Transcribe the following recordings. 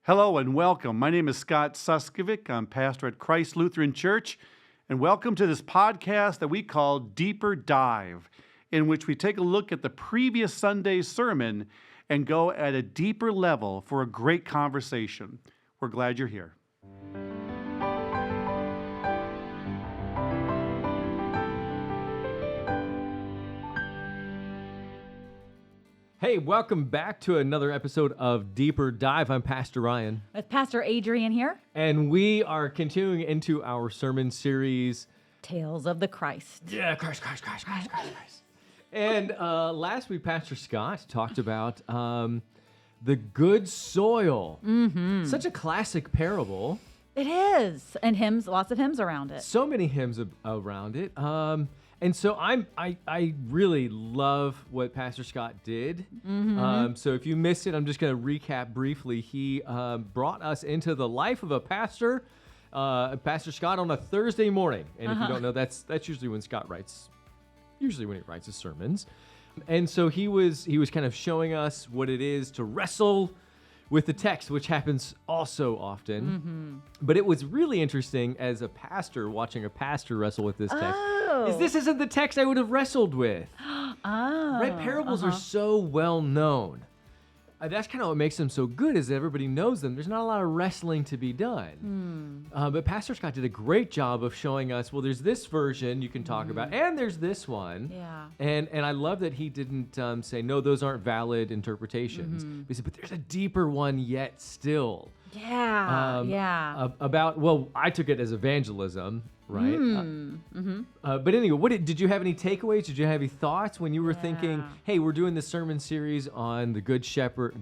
Hello and welcome. My name is Scott Suskovic. I'm pastor at Christ Lutheran Church, and welcome to this podcast that we call Deeper Dive, in which we take a look at the previous Sunday's sermon and go at a deeper level for a great conversation. We're glad you're here. Hey, welcome back to another episode of Deeper Dive. I'm Pastor Ryan. With Pastor Adrian here. And we are continuing into our sermon series. Tales of the Christ. Yeah, Christ. And last week, Pastor Scott talked about the good soil. Mm-hmm. Such a classic parable. It is. And hymns, lots of hymns around it. So many hymns around it. And so I really love what Pastor Scott did. Mm-hmm. So if you missed it, I'm just going to recap briefly. He brought us into the life of a pastor, Pastor Scott, on a Thursday morning. And if you don't know, that's usually when Scott writes. Usually when he writes his sermons. And so he was kind of showing us what it is to wrestle with the text, which happens also often. Mm-hmm. But it was really interesting as a pastor, watching a pastor wrestle with this text. This isn't the text I would have wrestled with. Right? Parables are so well known. That's kind of what makes them so good, is that everybody knows them. There's not a lot of wrestling to be done. But Pastor Scott did a great job of showing us, well, there's this version you can talk about, and there's this one. Yeah. And I love that he didn't say, no, those aren't valid interpretations. He said, but there's a deeper one yet still. Yeah, About, well, I took it as evangelism, right? But anyway, did you have any takeaways? Did you have any thoughts when you were thinking, hey, we're doing this sermon series on the Good Shepherd,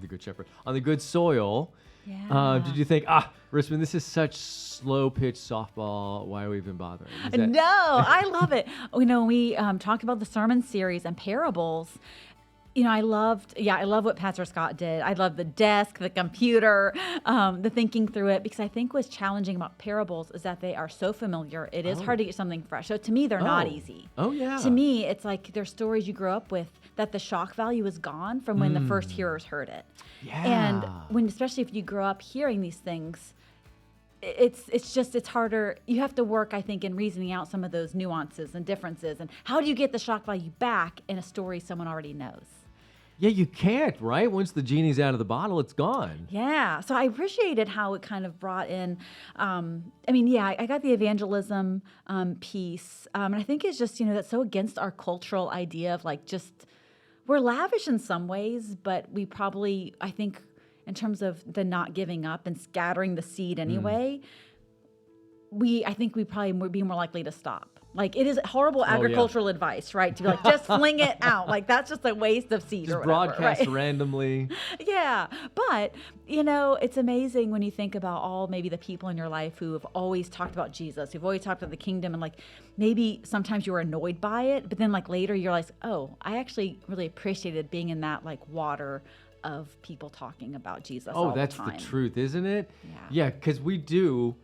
on the good soil? Yeah. Did you think, Risman, this is such slow-pitch softball. Why are we even bothering? No, I love it. When we talked about the sermon series and parables, I love what Pastor Scott did. I love the desk, the computer, the thinking through it, because I think what's challenging about parables is that they are so familiar. It is hard to get something fresh. So to me, they're not easy. Oh, yeah. To me, it's like they're stories you grew up with that the shock value is gone from when the first hearers heard it. Yeah. And especially if you grow up hearing these things, it's harder. You have to work, I think, in reasoning out some of those nuances and differences. And how do you get the shock value back in a story someone already knows? Yeah, you can't, right? Once the genie's out of the bottle, it's gone. Yeah. So I appreciated how it kind of brought in, I got the evangelism piece. And I think it's just, that's so against our cultural idea of we're lavish in some ways, but we probably, I think, in terms of the not giving up and scattering the seed anyway, I think we probably would be more likely to stop. It is horrible agricultural advice, right? To be just fling it out. That's just a waste of seed or whatever. Just broadcast right? randomly. Yeah. But, it's amazing when you think about all maybe the people in your life who have always talked about Jesus, who've always talked about the kingdom, and maybe sometimes you were annoyed by it, but then later you're like, oh, I actually really appreciated being in that water of people talking about Jesus all the time. Oh, that's the truth, isn't it? Yeah. Yeah, because we do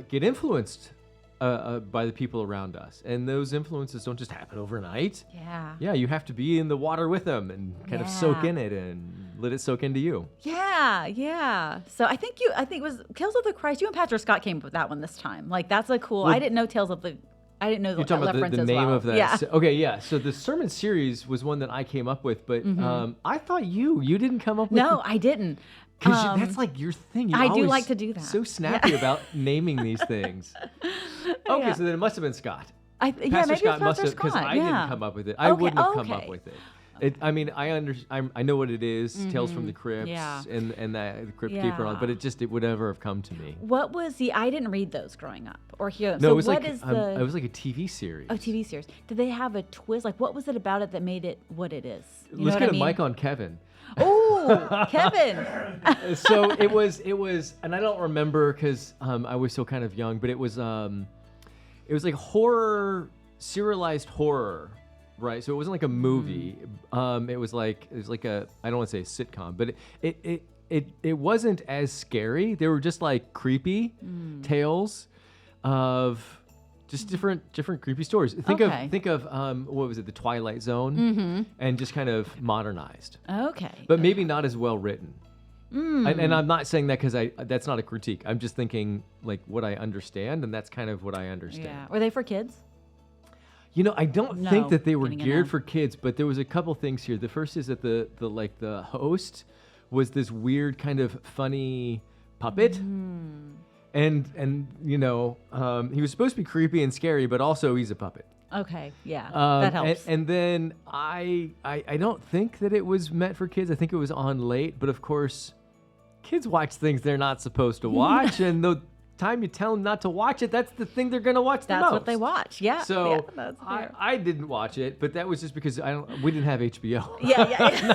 get influenced by the people around us. And those influences don't just happen overnight. Yeah. Yeah, you have to be in the water with them and kind of soak in it and let it soak into you. Yeah. So I think it was Tales of the Christ. You and Pastor Scott came up with that one this time. That's a cool, I didn't know I didn't know you're talking about the name of that. Yeah. So, okay, yeah. So the sermon series was one that I came up with, but I thought you didn't come up with No, I didn't. Because that's your thing. You're I do like to do that. So snappy about naming these things. Okay, so then it must have been Scott. Pastor Scott must have, because I didn't come up with it. I wouldn't have come up with it. I know what it is, Tales from the Crypts, and the Crypt Keeper, but it would never have come to me. What was I didn't read those growing up or hear them. No, so it was it was like a TV series. Oh, TV series. Did they have a twist? What was it about it that made it what it is? Let's get a mic on Kevin. Oh, Kevin. So it was, and I don't remember because I was still kind of young, but it was like horror, serialized horror, right? So it wasn't like a movie. It was like a, I don't want to say a sitcom, but it wasn't as scary. They were just creepy tales of just different creepy stories. Think of what was it, The Twilight Zone, and just kind of modernized. Okay. But maybe not as well written. And I'm not saying that because that's not a critique. I'm just thinking like what I understand, and that's kind of what I understand. Yeah. Were they for kids? You know, I don't No, think that they were getting a geared no. for kids, but there was a couple things here. The first is that the host was this weird kind of funny puppet. And you know, he was supposed to be creepy and scary, but also he's a puppet. Okay. Yeah. That helps. And then I don't think that it was meant for kids. I think it was on late, but of course, kids watch things they're not supposed to watch, and the time you tell them not to watch it, that's the thing they're going to watch the That's most. what they watch. Yeah. So yeah, that's fair. I didn't watch it, but that was just because we didn't have HBO. Yeah.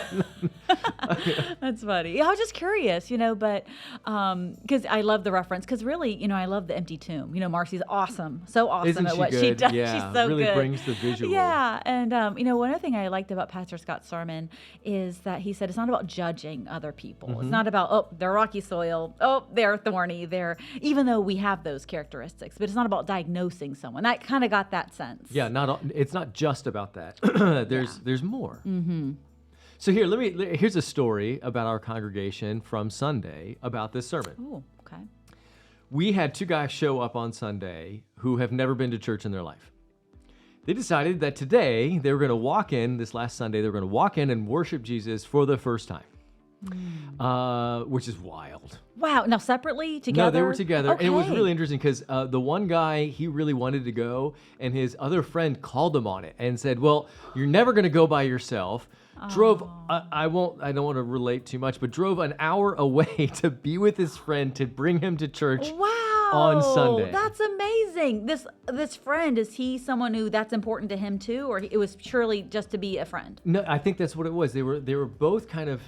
That's funny. Yeah, I was just curious, you know, but because I love the reference, because really, you know, I love the empty tomb. You know, Marcy's awesome, so awesome Isn't at she what she good? does. Yeah, She's so really good. brings the visual. Yeah, and you know, one other thing I liked about Pastor Scott's sermon is that he said it's not about judging other people. It's not about, oh, they're rocky soil, oh, they're thorny, even though we have those characteristics, but it's not about diagnosing someone. I kind of got that sense. Yeah, it's not just about that. There's more. So here's a story about our congregation from Sunday about this sermon. Ooh, okay. We had two guys show up on Sunday who have never been to church in their life. They decided that today they were going to walk in, this last Sunday, they were going to walk in and worship Jesus for the first time, which is wild. Wow. Now separately, together? No, they were together. And it was Okay. really interesting because the one guy, he really wanted to go, and his other friend called him on it and said, well, you're never going to go by yourself. Drove, I don't want to relate too much, but drove an hour away to be with his friend to bring him to church Wow. on Sunday. That's amazing. This friend, is he someone who that's important to him too, or it was purely just to be a friend? No, I think that's what it was. They were both kind of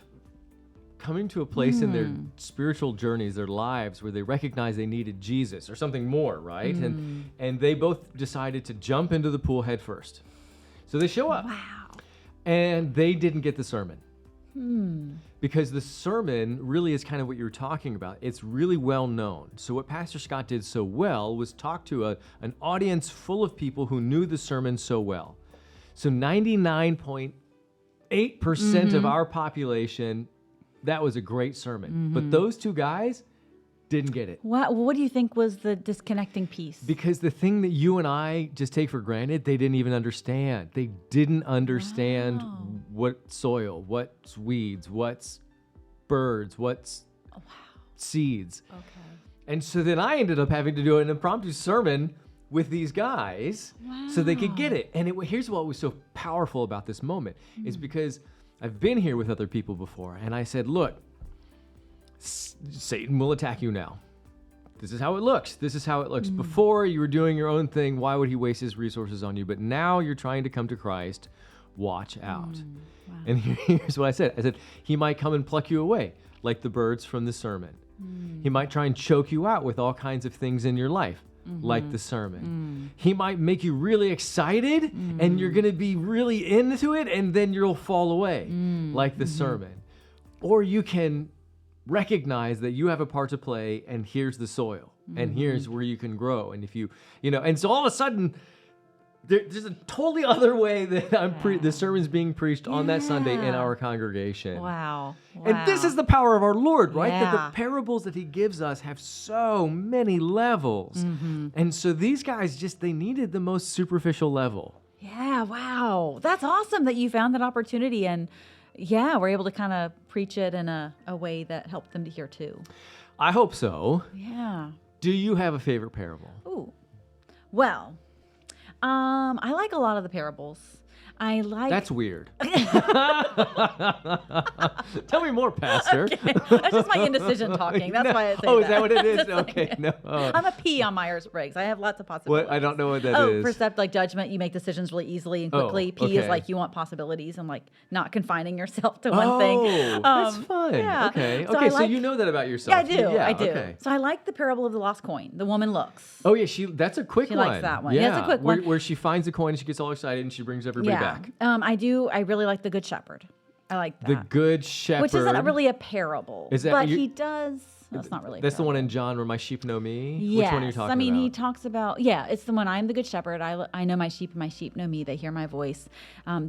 coming to a place in their spiritual journeys, their lives, where they recognized they needed Jesus or something more, right? And they both decided to jump into the pool head first. So they show up. Wow. And they didn't get the sermon. Because the sermon really is kind of what you were talking about. It's really well known. So what Pastor Scott did so well was talk to an audience full of people who knew the sermon so well. So 99.8% of our population, that was a great sermon. But those two guys didn't get it. What do you think was the disconnecting piece? Because the thing that you and I just take for granted, they didn't even understand. They didn't understand what's soil, what's weeds, what's birds, what's seeds. Okay. And so then I ended up having to do an impromptu sermon with these guys so they could get it. And here's what was so powerful about this moment is because I've been here with other people before, and I said, look, Satan will attack you now. This is how it looks. This is how it looks. Before you were doing your own thing, why would he waste his resources on you? But now you're trying to come to Christ. Watch out. Wow. And here's what I said. I said, he might come and pluck you away like the birds from the sermon. He might try and choke you out with all kinds of things in your life, like the sermon. He might make you really excited and you're going to be really into it, and then you'll fall away like the sermon. Or you can recognize that you have a part to play, and here's the soil, and here's where you can grow. And if you know, and so all of a sudden, there's a totally other way that the sermon's being preached on that Sunday in our congregation. Wow. And this is the power of our Lord, right? That Yeah. the parables that he gives us have so many levels. And so these guys they needed the most superficial level. Yeah, wow. That's awesome that you found that opportunity, and yeah, we're able to kind of preach it in a way that helped them to hear too. I hope so. Yeah. Do you have a favorite parable? Ooh. Well, I like a lot of the parables. I like. That's weird. Tell me more, Pastor. Okay. That's just my indecision talking. That's why I say Oh, that. is that what it is? Just like- Okay, no. I'm a P on Myers-Briggs. I have lots of possibilities. What? I don't know what that is. Percept, like judgment. You make decisions really easily and Oh, quickly. P is okay. like you want possibilities and like not confining yourself to one thing. Oh, that's fun. yeah. Okay. So Okay, I so like- you know that about yourself. Yeah, I do. Yeah, I do. Okay. So I like the parable of the lost coin. The woman looks. Oh yeah, that's a quick She one. likes that one. Yeah, it's a quick where, one. Where she finds the coin and she gets all excited and she brings everybody back. I do. I really like the Good Shepherd. I like that. The Good Shepherd. Which isn't really a parable. Is that- but you- he does. No, it's not really. That's the one in John where my sheep know me? Yes. Which one are you talking I mean, about? he talks about, it's the one, I am the good shepherd. I know my sheep and my sheep know me. They hear my voice.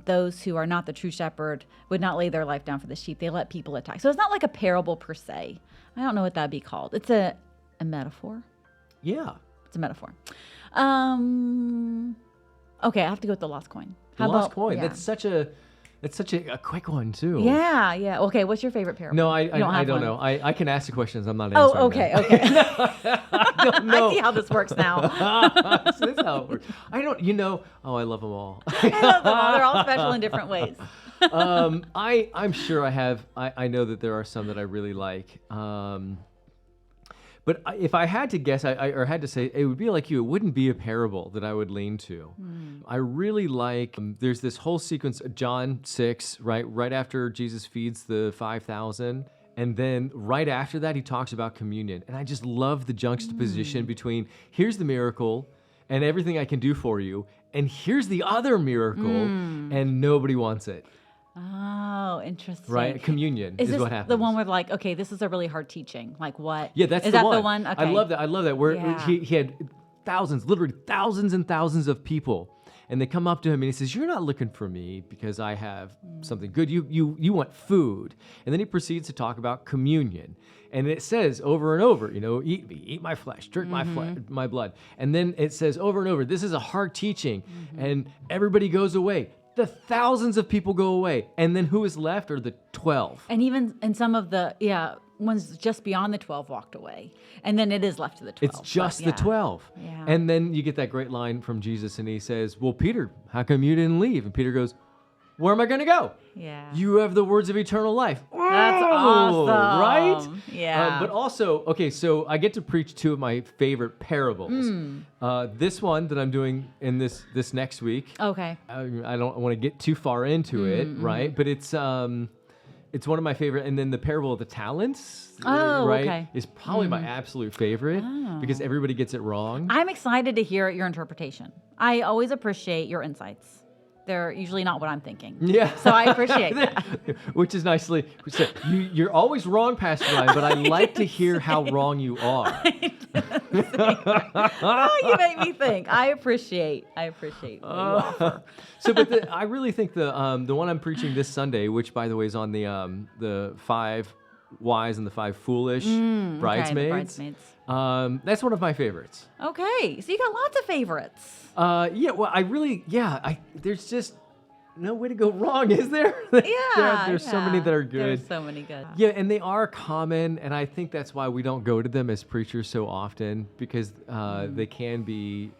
Those who are not the true shepherd would not lay their life down for the sheep. They let people attack. So it's not like a parable per se. I don't know what that'd be called. It's a metaphor. Yeah. It's a metaphor. Okay, I have to go with the lost coin. The Lost Coin. That's such a quick one, too. Yeah, yeah. Okay, what's your favorite parable? No, I You have don't one? know. I can ask the questions. I'm not answering Oh, okay, them. okay. I don't know. I see how this works now. This is how it works. I don't, I love them all. I love them all. They're all special in different ways. I'm sure I know that there are some that I really like. But if I had to guess, or had to say, it would be like you. It wouldn't be a parable that I would lean to. I really like. There's this whole sequence, John 6, right after Jesus feeds the 5,000, and then right after that, he talks about communion. And I just love the juxtaposition between here's the miracle and everything I can do for you, and here's the other miracle, and nobody wants it. Oh, interesting. Right, communion is this what happens. the one with like, okay, this is a really hard teaching. Like what? Yeah, that's is the that one. the one? Okay. I love that. I love that. Where Yeah. he had literally thousands and thousands of people, and they come up to him and he says, "You're not looking for me because I have something good. You want food." And then he proceeds to talk about communion, and it says over and over, eat my flesh, drink my blood, and then it says over and over, this is a hard teaching, and everybody goes away. The thousands of people go away, and then who is left are the 12. And even in some of the ones just beyond the 12 walked away, and then it is left to the 12. It's just but the 12. Yeah. And then you get that great line from Jesus, and he says, "Well, Peter, how come you didn't leave?" And Peter goes, "Where am I going to go? Yeah. You have the words of eternal life." That's Oh, awesome. right? Yeah. But also, okay, so I get to preach two of my favorite parables. This one that I'm doing in this next week. Okay. I don't want to get too far into it, right? But it's one of my favorite. And then the parable of the talents, Oh, right, okay. is probably my absolute favorite because everybody gets it wrong. I'm excited to hear your interpretation. I always appreciate your insights. They're usually not what I'm thinking. Yeah. So I appreciate that. Which is nicely said. You're always wrong, Pastor Ryan, but I like to hear how wrong you are. Oh, you make me think. I appreciate what you offer. But I really think the one I'm preaching this Sunday, which by the way is on the 5 wise and the 5 foolish bridesmaids. Okay, the bridesmaids. That's one of my favorites. Okay, so you got lots of favorites. There's just no way to go wrong, is there? Yeah. There's so many that are good. There's so many good. Yeah, and they are common, and I think that's why we don't go to them as preachers so often, because they can be.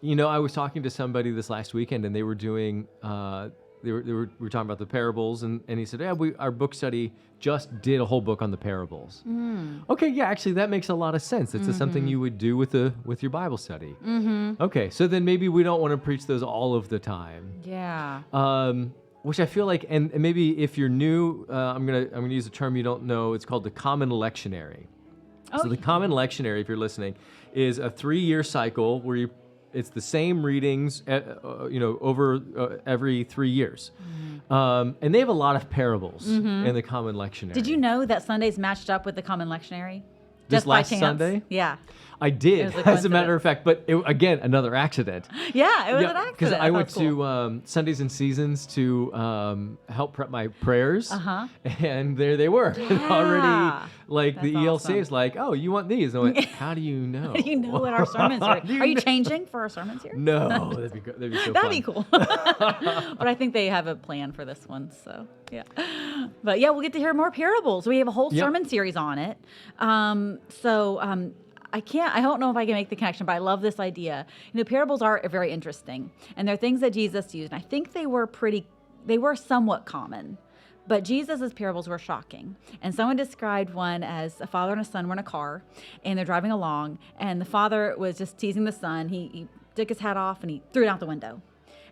I was talking to somebody this last weekend, and they were doing. We were talking about the parables, and he said, "Yeah, our book study just did a whole book on the parables." Okay, yeah, actually, that makes a lot of sense. It's something you would do with your Bible study. Okay, so then maybe we don't want to preach those all of the time. Yeah. Which I feel like, and maybe if you're new, I'm gonna use a term you don't know. It's called the Common Lectionary. So the Common Lectionary, if you're listening, is a 3-year cycle where it's the same readings, over every 3 years, and they have a lot of parables in the Common Lectionary. Did you know that Sundays matched up with the Common Lectionary? This Just by last chance? Sunday? Yeah. I did, It was a as a matter of fact, but again, another accident. Yeah, it was an accident. Because I went That's cool. to Sundays and Seasons to help prep my prayers, and there they were. And already, like, the That's ELC awesome. is like, "Oh, you want these?" And I went, "How do you know?" You know what our sermons are. Do you Are you know? changing for our sermons here? No, that'd be good. That'd be so That'd fun. be cool. But I think they have a plan for this one, so yeah. But yeah, we'll get to hear more parables. We have a whole Yep. sermon series on it. I don't know if I can make the connection, but I love this idea. Parables are very interesting, and they're things that Jesus used. And I think they were somewhat common. But Jesus' parables were shocking. And someone described one as a father and a son were in a car, and they're driving along, and the father was just teasing the son. He took his hat off, and he threw it out the window.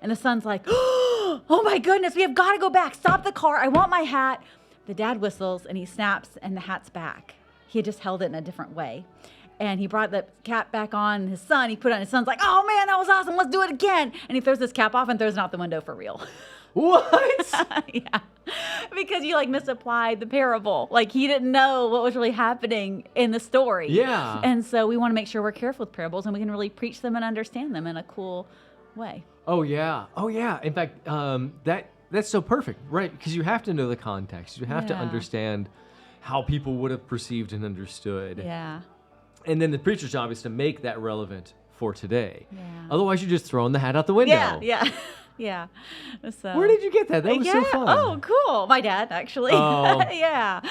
And the son's like, "Oh my goodness, we have got to go back. Stop the car. I want my hat." The dad whistles, and he snaps, and the hat's back. He had just held it in a different way. And he brought the cap back on his son. He put it on his son's like, "Oh man, that was awesome. Let's do it again." And he throws his cap off and throws it out the window for real. What? Yeah. Because you like misapplied the parable. Like he didn't know what was really happening in the story. Yeah. And so we want to make sure we're careful with parables and we can really preach them and understand them in a cool way. Oh yeah. Oh yeah. In fact, that's so perfect, right? Because you have to know the context. You have to Yeah. understand how people would have perceived and understood. Yeah. And then the preacher's job is to make that relevant for today. Yeah. Otherwise, you're just throwing the hat out the window. Yeah. Yeah. Yeah. So Where did you get that? That was so fun. Oh, cool. My dad, actually. Oh. Yeah.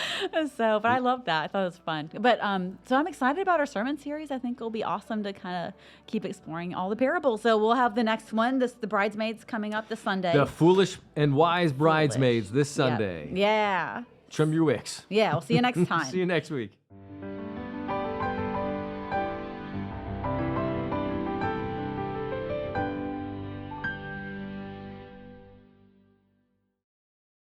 So, but I love that. I thought it was fun. But so I'm excited about our sermon series. I think it'll be awesome to kind of keep exploring all the parables. So we'll have the next one, the Bridesmaids, coming up this Sunday. The foolish and wise bridesmaids this Yep. Sunday. Yeah. Trim your wicks. Yeah. We'll see you next time. See you next week.